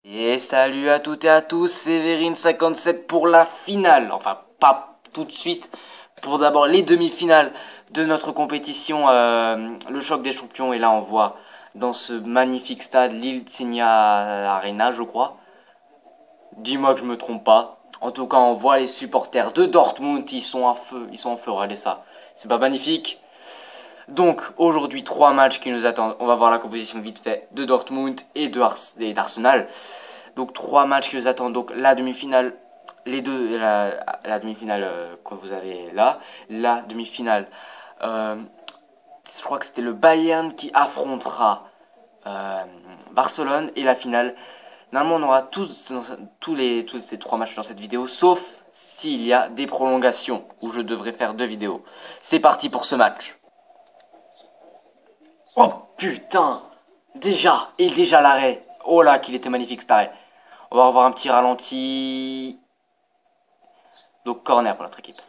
Et salut à toutes et à tous, c'est Vérine57 pour la finale, enfin pas tout de suite, pour d'abord les demi-finales de notre compétition, le choc des champions. Et là on voit dans ce magnifique stade l'Iltsigna Arena, je crois. Dis-moi que je me trompe pas. En tout cas on voit les supporters de Dortmund, ils sont en feu, regardez ça. C'est pas magnifique? Donc aujourd'hui 3 matchs qui nous attendent. On va voir la composition vite fait de Dortmund et d'Arsenal. Donc 3 matchs qui nous attendent. Donc la demi-finale, la demi-finale que vous avez là, la demi-finale. Je crois que c'était le Bayern qui affrontera Barcelone, et la finale. Normalement, on aura tous ces 3 matchs dans cette vidéo, sauf s'il y a des prolongations où je devrais faire 2 vidéos. C'est parti pour ce match. Oh putain, déjà l'arrêt. Oh là, qu'il était magnifique cet arrêt. On va revoir un petit ralenti. Donc corner pour notre équipe.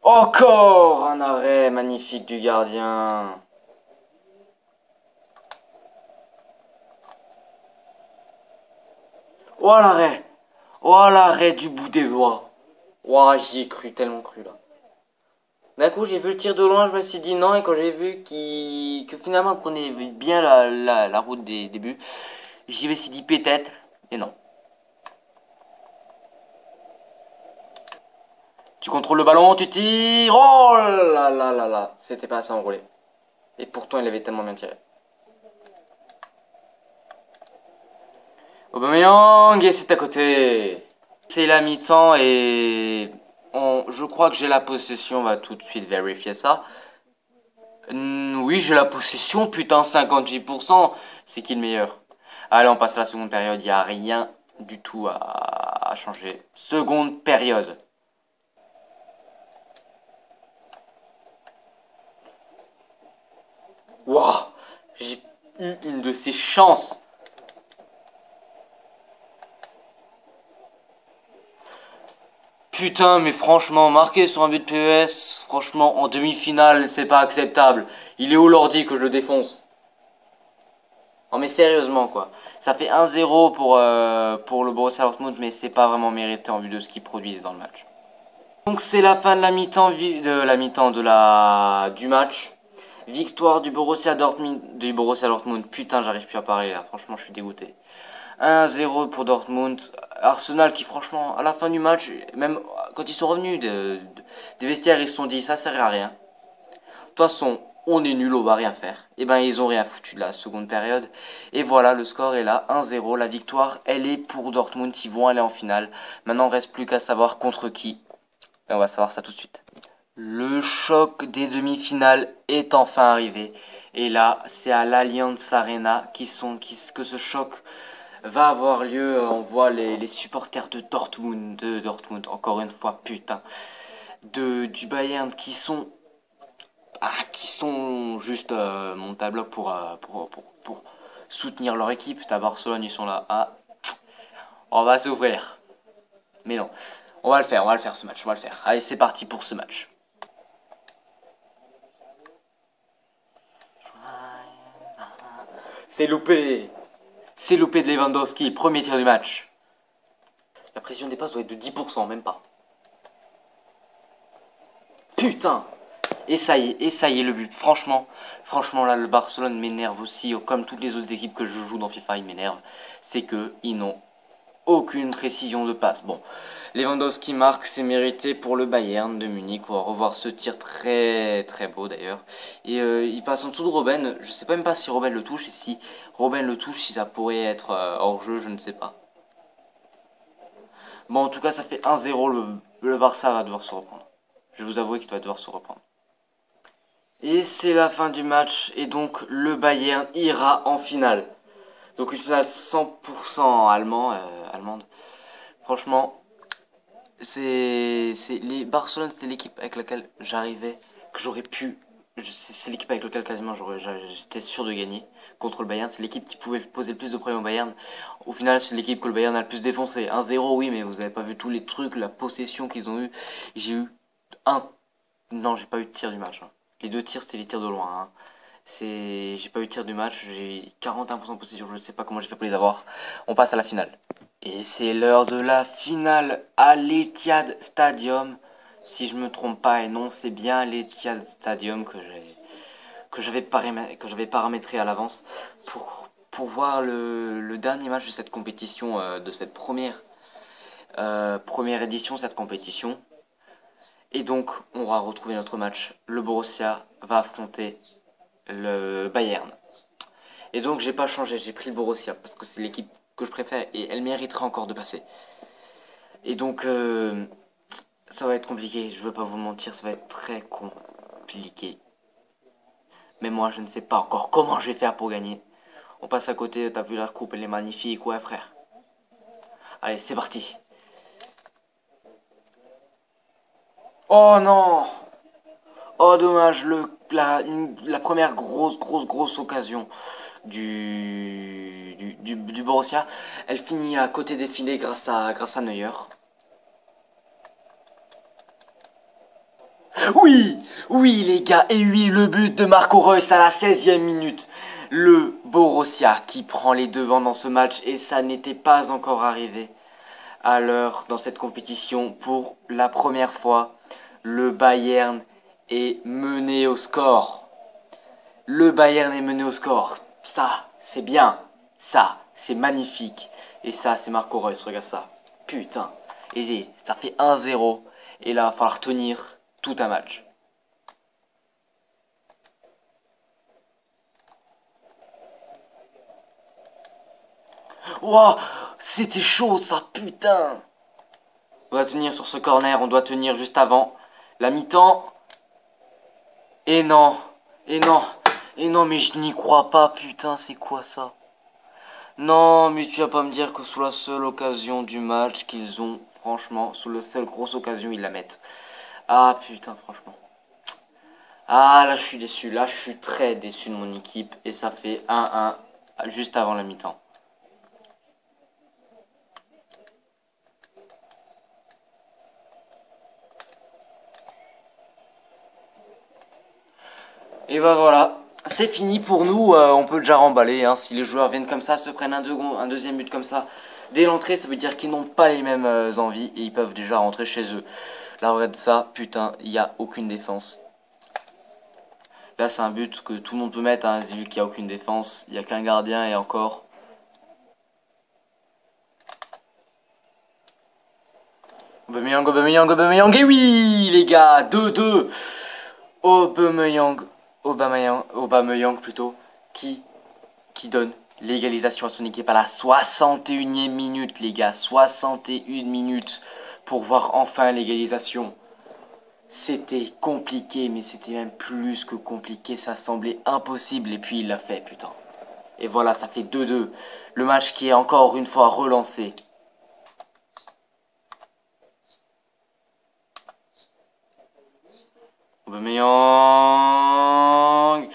Encore un arrêt magnifique du gardien. Oh l'arrêt. Oh l'arrêt du bout des doigts. Oh, j'y ai cru, tellement cru là. D'un coup, j'ai vu le tir de loin, je me suis dit non, et quand j'ai vu que finalement on prenait bien la route des débuts, j'y me suis dit peut-être, et non. Tu contrôles le ballon, tu tires. Oh là là là là. C'était pas assez enroulé. Et pourtant, il avait tellement bien tiré. Aubameyang, et c'est à côté. C'est la mi-temps et je crois que j'ai la possession. On va tout de suite vérifier ça. Oui, j'ai la possession. Putain, 58%. C'est qui le meilleur? Allez, on passe à la seconde période. Il n'y a rien du tout à changer. Seconde période. Waouh, j'ai eu une de ces chances. Putain, mais franchement, marquer sur un but de PES, franchement, en demi-finale, c'est pas acceptable. Il est où l'ordi que je le défonce? Non mais sérieusement quoi. Ça fait 1-0 pour le Borussia Dortmund, mais c'est pas vraiment mérité en vue de ce qu'ils produisent dans le match. Donc c'est la fin de la mi-temps du match. Victoire du Borussia Dortmund. Putain, j'arrive plus à parler là. Franchement, je suis dégoûté. 1-0 pour Dortmund. Arsenal qui franchement, à la fin du match, même quand ils sont revenus des vestiaires, ils se sont dit ça sert à rien. De toute façon, on est nul, on va rien faire. Et ben ils ont rien foutu de la seconde période. Et voilà, le score est là, 1-0. La victoire, elle est pour Dortmund. Ils vont aller en finale. Maintenant, il reste plus qu'à savoir contre qui. Et on va savoir ça tout de suite. Le choc des demi-finales est enfin arrivé. Et là, c'est à l'Allianz Arena que ce choc va avoir lieu. On voit les supporters de Dortmund, encore une fois, putain, du Bayern qui sont juste montés à bloc pour soutenir leur équipe. À Barcelone, ils sont là. Ah, on va s'ouvrir. Mais non, on va le faire ce match, on va le faire. Allez, c'est parti pour ce match. C'est loupé. C'est loupé de Lewandowski, premier tir du match. La précision des passes doit être de 10%, même pas. Putain. Et ça y est le but. Franchement là, le Barcelone m'énerve aussi, comme toutes les autres équipes que je joue dans FIFA, ils m'énervent. C'est que ils n'ont aucune précision de passe. Bon, Lewandowski marque, c'est mérité pour le Bayern de Munich. On va revoir ce tir très très beau d'ailleurs. Et il passe en dessous de Robben. Je sais même pas si Robben le touche, et si Robben le touche, si ça pourrait être hors jeu, je ne sais pas. Bon, en tout cas, ça fait 1-0. Le Barça va devoir se reprendre. Je vais vous avouer qu'il va devoir se reprendre. Et c'est la fin du match, et donc le Bayern ira en finale. Donc une finale 100% allemande. Franchement, les Barcelone, c'est l'équipe avec laquelle j'arrivais, que j'aurais pu. C'est l'équipe avec laquelle quasiment j'étais sûr de gagner contre le Bayern. C'est l'équipe qui pouvait poser le plus de problèmes au Bayern. Au final, c'est l'équipe que le Bayern a le plus défoncé. 1-0, oui, mais vous avez pas vu tous les trucs, la possession qu'ils ont eu. J'ai eu un. Non, j'ai pas eu de tir du match. Hein. Les 2 tirs, c'était les tirs de loin. Hein. J'ai pas eu de tir du match, j'ai 41% de possession, je ne sais pas comment j'ai fait pour les avoir. On passe à la finale. Et c'est l'heure de la finale à l'Etihad Stadium. Si je me trompe pas, et non, c'est bien l'Etihad Stadium que j'avais paramétré à l'avance pour voir le dernier match de cette compétition, de cette première édition de cette compétition. Et donc, on va retrouver notre match. Le Borussia va affronter le Bayern. Et donc, j'ai pas changé, j'ai pris le Borussia parce que c'est l'équipe que je préfère et elle mériterait encore de passer. Et donc, ça va être compliqué, je veux pas vous mentir, ça va être très compliqué. Mais moi, je ne sais pas encore comment je vais faire pour gagner. On passe à côté, t'as vu la coupe, elle est magnifique, ouais frère. Allez, c'est parti. Oh non. Oh dommage, la première grosse occasion du Borussia, elle finit à côté des filets grâce à Neuer. Oui, oui les gars, et oui, le but de Marco Reus à la 16e minute. Le Borussia qui prend les devants dans ce match et ça n'était pas encore arrivé à l'heure dans cette compétition. Pour la première fois, le Bayern est mené au score. Le Bayern est mené au score. Ça, c'est bien. Ça, c'est magnifique. Et ça, c'est Marco Reus, regarde ça. Putain. Et ça fait 1-0. Et là, il va falloir tenir tout un match. Ouah, c'était chaud ça, putain. On doit tenir sur ce corner, on doit tenir juste avant la mi-temps. Et non, et non, et non, mais je n'y crois pas, putain, c'est quoi ça? Non, mais tu vas pas me dire que sous la seule occasion du match qu'ils ont, franchement, sous la seule grosse occasion, ils la mettent. Ah putain, franchement. Ah là, je suis déçu, là, je suis très déçu de mon équipe, et ça fait 1-1 juste avant la mi-temps. Et bah voilà, c'est fini pour nous, on peut déjà remballer, hein. Si les joueurs viennent comme ça, se prennent un deuxième but comme ça, dès l'entrée, ça veut dire qu'ils n'ont pas les mêmes envies et ils peuvent déjà rentrer chez eux. Là, regarde ça, putain, il n'y a aucune défense. Là, c'est un but que tout le monde peut mettre, hein, vu qu'il n'y a aucune défense, il n'y a qu'un gardien et encore. Aubameyang, Aubameyang, Aubameyang, et oui, les gars, 2-2. Aubameyang, Aubameyang plutôt, qui qui donne l'égalisation à son équipe à la 61e minute, les gars. 61 minutes pour voir enfin l'égalisation. C'était compliqué, mais c'était même plus que compliqué. Ça semblait impossible, et puis il l'a fait, putain. Et voilà, ça fait 2-2. Le match qui est encore une fois relancé. Aubameyang,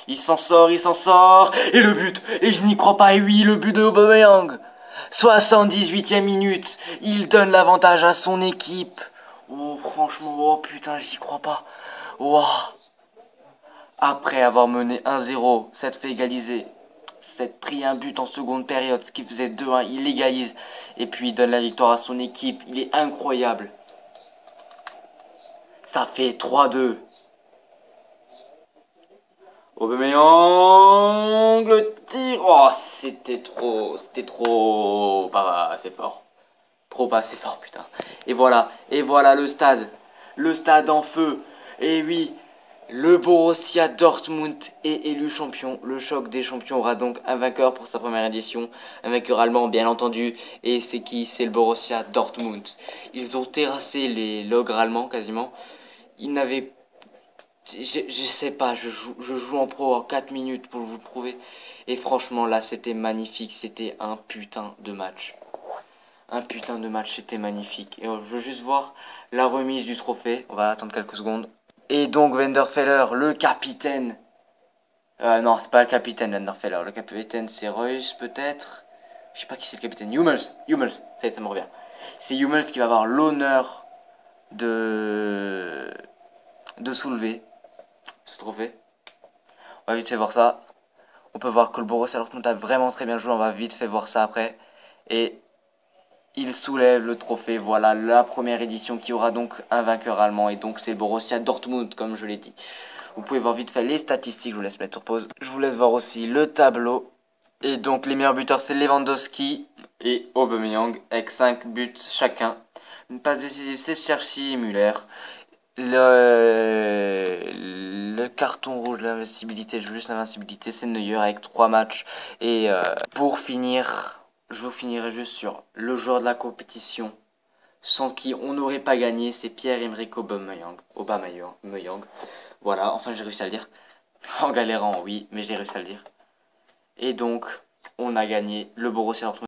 il s'en sort, il s'en sort, et le but, et je n'y crois pas, et oui, le but de Aubameyang, 78e minute, il donne l'avantage à son équipe. Oh franchement, oh putain, j'y crois pas. Oh. Après avoir mené 1-0, cette fait égaliser, cette pris un but en seconde période, ce qui faisait 2-1, il égalise, et puis il donne la victoire à son équipe, il est incroyable. Ça fait 3-2. Aubameyang, le tir, oh, c'était trop, pas assez fort. Trop pas assez fort, putain. Et voilà le stade en feu. Et oui, le Borussia Dortmund est élu champion. Le choc des champions aura donc un vainqueur pour sa première édition. Un vainqueur allemand, bien entendu. Et c'est qui? C'est le Borussia Dortmund. Ils ont terrassé les logres allemands quasiment. Ils n'avaient je sais pas, je joue en pro en 4 minutes pour vous le prouver. Et franchement, là, c'était magnifique. C'était un putain de match. Un putain de match, c'était magnifique. Et je veux juste voir la remise du trophée. On va attendre quelques secondes. Et donc, Wenderfeller, le capitaine. Non, c'est pas le capitaine, Wenderfeller. Le capitaine, c'est Reus, peut-être. Je sais pas qui c'est le capitaine. Hummels, ça me revient. C'est Hummels qui va avoir l'honneur de soulever ce trophée. On va vite fait voir ça. On peut voir que le Borussia Dortmund a vraiment très bien joué. On va vite fait voir ça après. Et il soulève le trophée. Voilà la première édition qui aura donc un vainqueur allemand. Et donc c'est le Borussia Dortmund, comme je l'ai dit. Vous pouvez voir vite fait les statistiques. Je vous laisse mettre sur pause. Je vous laisse voir aussi le tableau. Et donc les meilleurs buteurs c'est Lewandowski et Aubameyang avec 5 buts chacun. Une passe décisive c'est Cherchi et Müller. Le carton rouge, l'invincibilité, juste l'invincibilité, c'est Neuer avec 3 matchs. Et pour finir, je vous finirai juste sur le joueur de la compétition sans qui on n'aurait pas gagné, c'est Pierre-Emerick Aubameyang. Aubameyang. Voilà, enfin j'ai réussi à le dire. En galérant, oui, mais j'ai réussi à le dire. Et donc, on a gagné le Borussia Dortmund.